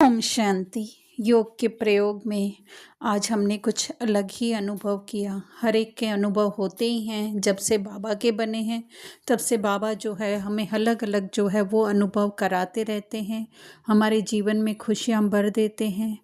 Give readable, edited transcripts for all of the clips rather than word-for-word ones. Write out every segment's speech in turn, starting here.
ओम शांति। योग के प्रयोग में आज हमने कुछ अलग ही अनुभव किया। हर एक के अनुभव होते ही हैं। जब से बाबा के बने हैं तब से बाबा जो है हमें अलग अलग जो है वो अनुभव कराते रहते हैं, हमारे जीवन में खुशियाँ भर देते हैं।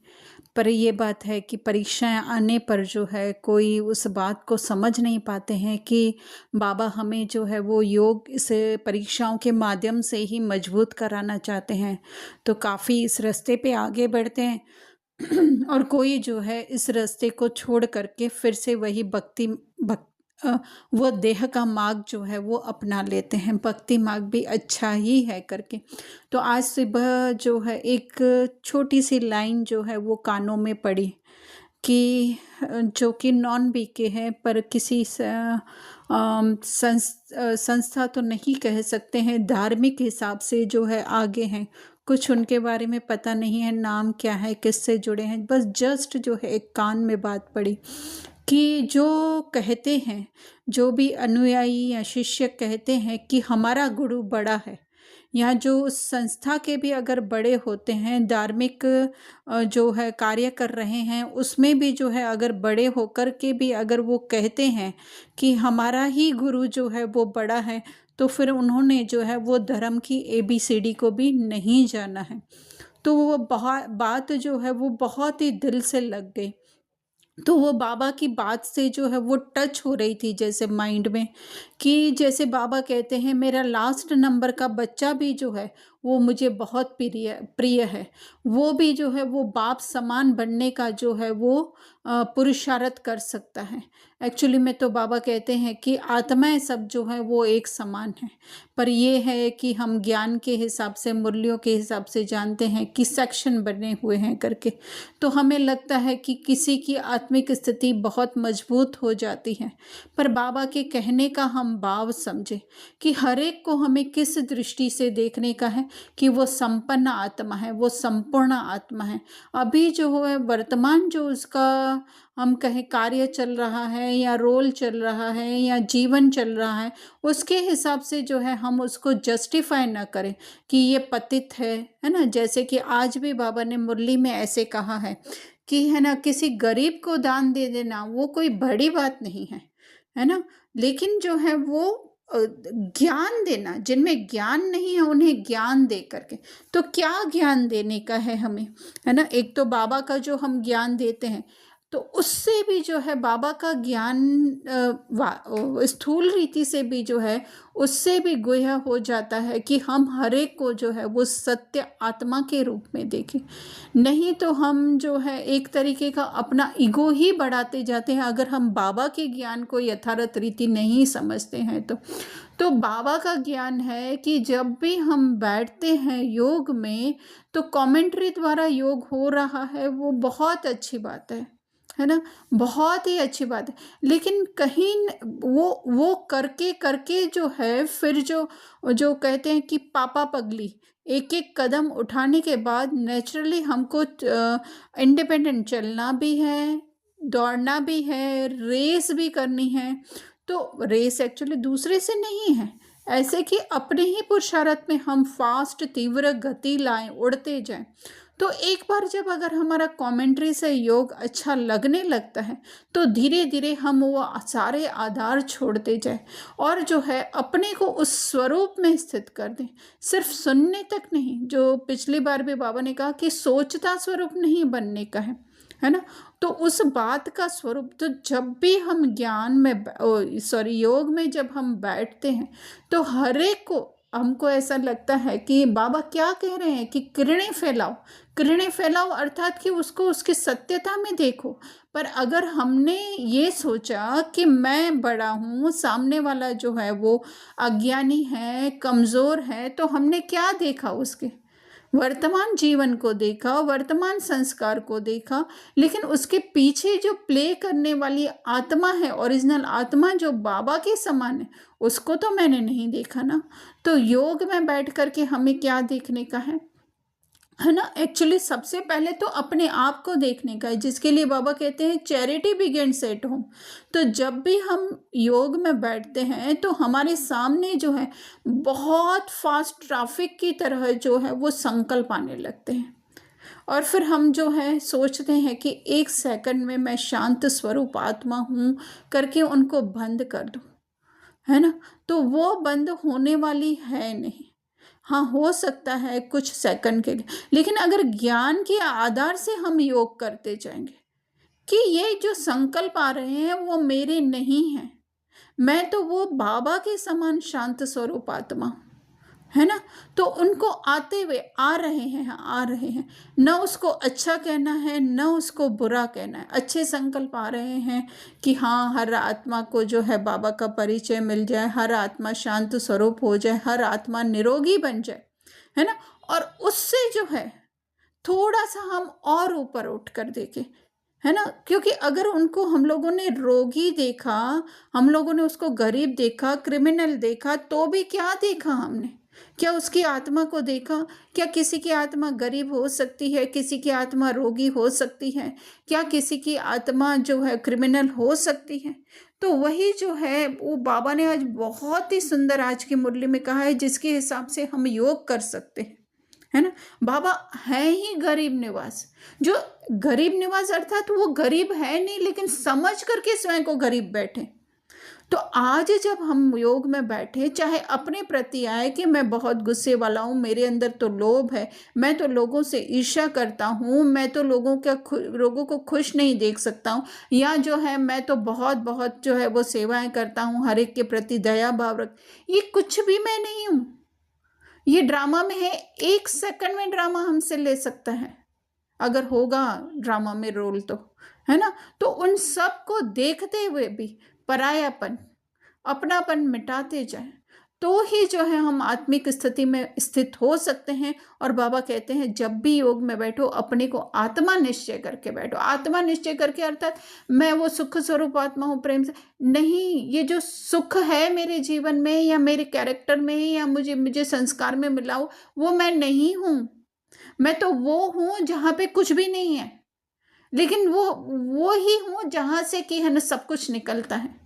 पर ये बात है कि परीक्षाएं आने पर जो है कोई उस बात को समझ नहीं पाते हैं कि बाबा हमें जो है वो योग इस परीक्षाओं के माध्यम से ही मजबूत कराना चाहते हैं। तो काफ़ी इस रास्ते पे आगे बढ़ते हैं और कोई जो है इस रास्ते को छोड़ करके फिर से वही वो देह का मार्ग जो है वो अपना लेते हैं। भक्ति मार्ग भी अच्छा ही है करके। तो आज सुबह जो है एक छोटी सी लाइन जो है वो कानों में पड़ी कि जो कि नॉन बीके है पर किसी संस्था तो नहीं कह सकते हैं, धार्मिक हिसाब से जो है आगे हैं। कुछ उनके बारे में पता नहीं है, नाम क्या है, किससे जुड़े हैं, बस जस्ट जो है एक कान में बात पड़ी कि जो कहते हैं, जो भी अनुयायी या शिष्य कहते हैं कि हमारा गुरु बड़ा है, या जो उस संस्था के भी अगर बड़े होते हैं, धार्मिक जो है कार्य कर रहे हैं उसमें भी जो है अगर बड़े होकर के भी अगर वो कहते हैं कि हमारा ही गुरु जो है वो बड़ा है, तो फिर उन्होंने जो है वो धर्म की ABCD को भी नहीं जाना है। तो वो बात जो है वो बहुत ही दिल से लग गई। तो वो बाबा की बात से जो है वो टच हो रही थी जैसे माइंड में, कि जैसे बाबा कहते हैं मेरा लास्ट नंबर का बच्चा भी जो है वो मुझे बहुत प्रिय प्रिय है। वो भी जो है वो बाप समान बनने का जो है वो पुरुषार्थ कर सकता है। एक्चुअली में तो बाबा कहते हैं कि आत्माएं सब जो है वो एक समान है, पर ये है कि हम ज्ञान के हिसाब से, मूल्यों के हिसाब से जानते हैं कि सेक्शन बने हुए हैं करके। तो हमें लगता है कि किसी की आत्मिक स्थिति बहुत मजबूत हो जाती है, पर बाबा के कहने का हम भाव समझे कि हर एक को हमें किस दृष्टि से देखने का है कि वो संपन्न आत्मा है, वो संपूर्ण आत्मा है। अभी जो है वर्तमान जो उसका हम कहें कार्य चल रहा है या रोल चल रहा है या जीवन चल रहा है, उसके हिसाब से जो है हम उसको जस्टिफाई ना करें कि ये पतित है ना। जैसे कि आज भी बाबा ने मुरली में ऐसे कहा है ना, किसी गरीब को दान दे देना वो कोई बड़ी बात नहीं है ना। लेकिन जो है वो ज्ञान देना, जिनमें ज्ञान नहीं है उन्हें ज्ञान दे करके। तो क्या ज्ञान देने का है हमें, है ना। एक तो बाबा का जो हम ज्ञान देते हैं, तो उससे भी जो है बाबा का ज्ञान स्थूल रीति से भी जो है उससे भी गुह्य हो जाता है कि हम हर एक को जो है वो सत्य आत्मा के रूप में देखें। नहीं तो हम जो है एक तरीके का अपना ईगो ही बढ़ाते जाते हैं अगर हम बाबा के ज्ञान को यथार्थ रीति नहीं समझते हैं। तो बाबा का ज्ञान है कि जब भी हम बैठते हैं योग में, तो कमेंट्री द्वारा योग हो रहा है, वो बहुत अच्छी बात है ना, बहुत ही अच्छी बात है। लेकिन कहीं वो करके करके जो है फिर जो जो कहते हैं कि पापा पगली, एक एक कदम उठाने के बाद नेचुरली हमको इंडिपेंडेंट चलना भी है, दौड़ना भी है, रेस भी करनी है। तो रेस एक्चुअली दूसरे से नहीं है, ऐसे कि अपने ही पुरुषार्थ में हम फास्ट तीव्र गति लाएं, उड़ते जाएं। तो एक बार जब अगर हमारा कमेंट्री से योग अच्छा लगने लगता है, तो धीरे धीरे हम वो सारे आधार छोड़ते जाए और जो है अपने को उस स्वरूप में स्थित कर दें। सिर्फ सुनने तक नहीं, जो पिछली बार भी बाबा ने कहा कि सोचता स्वरूप नहीं बनने का है ना। तो उस बात का स्वरूप, तो जब भी हम ज्ञान में योग में जब हम बैठते हैं, तो हर एक को हमको ऐसा लगता है कि बाबा क्या कह रहे हैं कि किरणें फैलाओ, किरणें फैलाओ, अर्थात कि उसको उसकी सत्यता में देखो। पर अगर हमने ये सोचा कि मैं बड़ा हूँ, सामने वाला जो है वो अज्ञानी है, कमज़ोर है, तो हमने क्या देखा, उसके वर्तमान जीवन को देखा, वर्तमान संस्कार को देखा, लेकिन उसके पीछे जो प्ले करने वाली आत्मा है, ओरिजिनल आत्मा जो बाबा के समान है, उसको तो मैंने नहीं देखा ना। तो योग में बैठ करके हमें क्या देखने का है ना। एक्चुअली सबसे पहले तो अपने आप को देखने का है, जिसके लिए बाबा कहते हैं चैरिटी बिगिंस एट होम। तो जब भी हम योग में बैठते हैं तो हमारे सामने जो है बहुत फास्ट ट्रैफिक की तरह जो है वो संकल्प आने लगते हैं, और फिर हम जो है सोचते हैं कि 1 सेकंड में मैं शांत स्वरूप आत्मा हूँ करके उनको बंद कर दूँ, है ना? तो वो बंद होने वाली है नहीं। हाँ, हो सकता है कुछ सेकंड के लिए, लेकिन अगर ज्ञान के आधार से हम योग करते जाएँगे कि ये जो संकल्प आ रहे हैं वो मेरे नहीं हैं, मैं तो वो बाबा के समान शांत स्वरूप आत्मा हूँ, है ना? तो उनको आते हुए आ रहे हैं, आ रहे हैं। न उसको अच्छा कहना है, न उसको बुरा कहना है। अच्छे संकल्प आ रहे हैं कि हाँ, हर आत्मा को जो है बाबा का परिचय मिल जाए, हर आत्मा शांत स्वरूप हो जाए, हर आत्मा निरोगी बन जाए, है ना? और उससे जो है थोड़ा-सा हम और ऊपर उठ कर देखें, है ना? क्योंकि अगर उनको हम लोगों ने रोगी देखा, हम लोगों ने उसको गरीब देखा, क्रिमिनल देखा, तो भी क्या देखा हमने? क्या उसकी आत्मा को देखा? क्या किसी की आत्मा गरीब हो सकती है, किसी की आत्मा रोगी हो सकती है? क्या किसी की आत्मा जो है क्रिमिनल हो सकती है? तो वही जो है वो बाबा ने आज बहुत ही सुंदर आज की मुरली में कहा है, जिसके हिसाब से हम योग कर सकते हैं, है ना? बाबा है ही गरीब निवास। जो गरीब निवास अर्थात वो गरीब है नहीं, लेकिन समझ करके स्वयं को गरीब बैठे। तो आज जब हम योग में बैठे, चाहे अपने प्रति आए कि मैं बहुत गुस्से वाला हूँ, मेरे अंदर तो लोभ है, मैं तो लोगों से ईर्ष्या करता हूँ, मैं तो लोगों को खुश नहीं देख सकता हूँ, या जो है मैं तो बहुत बहुत जो है वो सेवाएं करता हूँ, हर एक के प्रति दया भाव रख, ये कुछ भी मैं नहीं हूँ। ये ड्रामा में है, 1 सेकंड में ड्रामा हमसे ले सकता है, अगर होगा ड्रामा में रोल तो, है ना? तो उन सब को देखते हुए भी परायापन, अपनापन मिटाते जाएं, तो ही जो है हम आत्मिक स्थिति में स्थित हो सकते हैं। और बाबा कहते हैं जब भी योग में बैठो, अपने को आत्मा निश्चय करके बैठो। आत्मा निश्चय करके अर्थात मैं वो सुख स्वरूप आत्मा हूँ, प्रेम से नहीं, ये जो सुख है मेरे जीवन में या मेरे कैरेक्टर में या मुझे मुझे संस्कार में मिला हो, वो मैं नहीं हूँ। मैं तो वो हूँ जहाँ पे कुछ भी नहीं है, लेकिन वो ही हूँ जहाँ से कि है ना सब कुछ निकलता है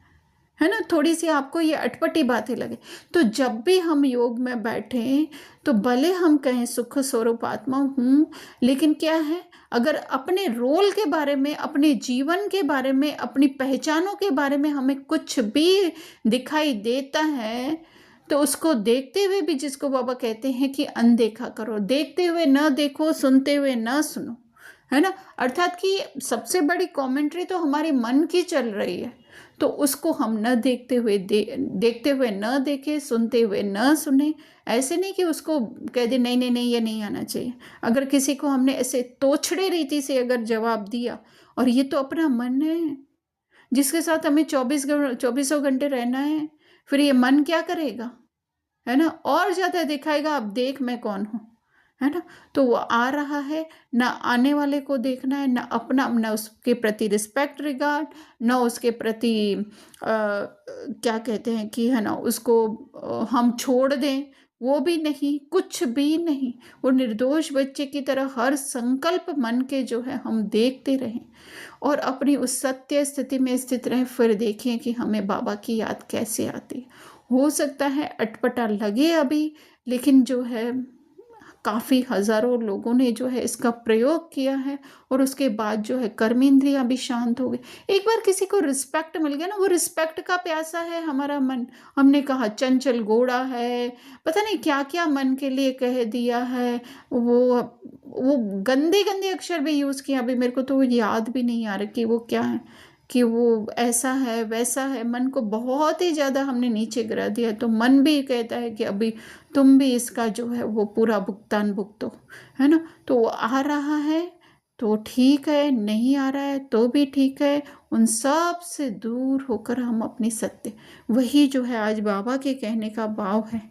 ना? थोड़ी सी आपको ये अटपटी बातें लगे, तो जब भी हम योग में बैठें, तो भले हम कहें सुख स्वरूप आत्मा हूँ, लेकिन क्या है, अगर अपने रोल के बारे में, अपने जीवन के बारे में, अपनी पहचानों के बारे में हमें कुछ भी दिखाई देता है, तो उसको देखते हुए भी, जिसको बाबा कहते हैं कि अनदेखा करो, देखते हुए न देखो, सुनते हुए न सुनो, है ना? अर्थात कि सबसे बड़ी कमेंट्री तो हमारे मन की चल रही है, तो उसको हम न देखते हुए देखते हुए न देखें, सुनते हुए न सुने। ऐसे नहीं कि उसको कह दे नहीं नहीं नहीं ये नहीं आना चाहिए। अगर किसी को हमने ऐसे तोछड़े रीति से अगर जवाब दिया, और ये तो अपना मन है जिसके साथ हमें 24 घंटे रहना है, फिर ये मन क्या करेगा, है ना? और ज़्यादा दिखाएगा, अब देख मैं कौन हूँ, है ना? तो वो आ रहा है, ना आने वाले को देखना है, ना अपना, ना उसके प्रति रिस्पेक्ट रिगार्ड, ना उसके प्रति क्या कहते हैं कि है ना उसको हम छोड़ दें, वो भी नहीं, कुछ भी नहीं। वो निर्दोष बच्चे की तरह हर संकल्प मन के जो है हम देखते रहें और अपनी उस सत्य स्थिति में स्थित रहें। फिर देखें कि हमें बाबा की याद कैसे आती है। हो सकता है अटपटा लगे अभी, लेकिन जो है काफ़ी हज़ारों लोगों ने जो है इसका प्रयोग किया है, और उसके बाद जो है कर्मेंद्रियाँ भी शांत हो गई। एक बार किसी को रिस्पेक्ट मिल गया ना, वो रिस्पेक्ट का प्यासा है हमारा मन। हमने कहा चंचल घोड़ा है, पता नहीं क्या-क्या मन के लिए कह दिया है। वो गंदे-गंदे अक्षर भी यूज़ किए, अभी मेरे को तो वो याद भी नहीं आ रहा कि वो क्या है, कि वो ऐसा है, वैसा है। मन को बहुत ही ज़्यादा हमने नीचे गिरा दिया, तो मन भी कहता है कि अभी तुम भी इसका जो है वो पूरा भुगतान भुगतो, है ना? तो वो आ रहा है तो ठीक है, नहीं आ रहा है तो भी ठीक है। उन सब से दूर होकर हम अपनी सत्य, वही जो है आज बाबा के कहने का भाव है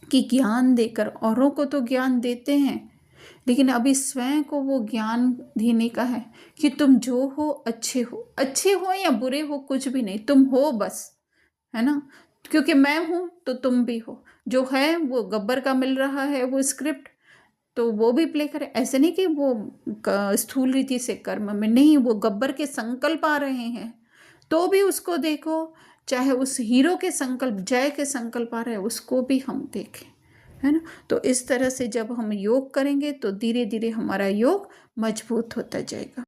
कि ज्ञान देकर, औरों को तो ज्ञान देते हैं, लेकिन अभी स्वयं को वो ज्ञान देने का है कि तुम जो हो अच्छे हो या बुरे हो, कुछ भी नहीं, तुम हो बस, है ना? क्योंकि मैं हूँ तो तुम भी हो। जो है वो गब्बर का मिल रहा है वो स्क्रिप्ट, तो वो भी प्ले करें। ऐसे नहीं कि वो स्थूल रीति से कर्म में नहीं, वो गब्बर के संकल्प आ रहे हैं तो भी उसको देखो। चाहे उस हीरो के संकल्प, जय के संकल्प आ रहे हैं, उसको भी हम देखें, है ना? तो इस तरह से जब हम योग करेंगे तो धीरे-धीरे हमारा योग मजबूत होता जाएगा।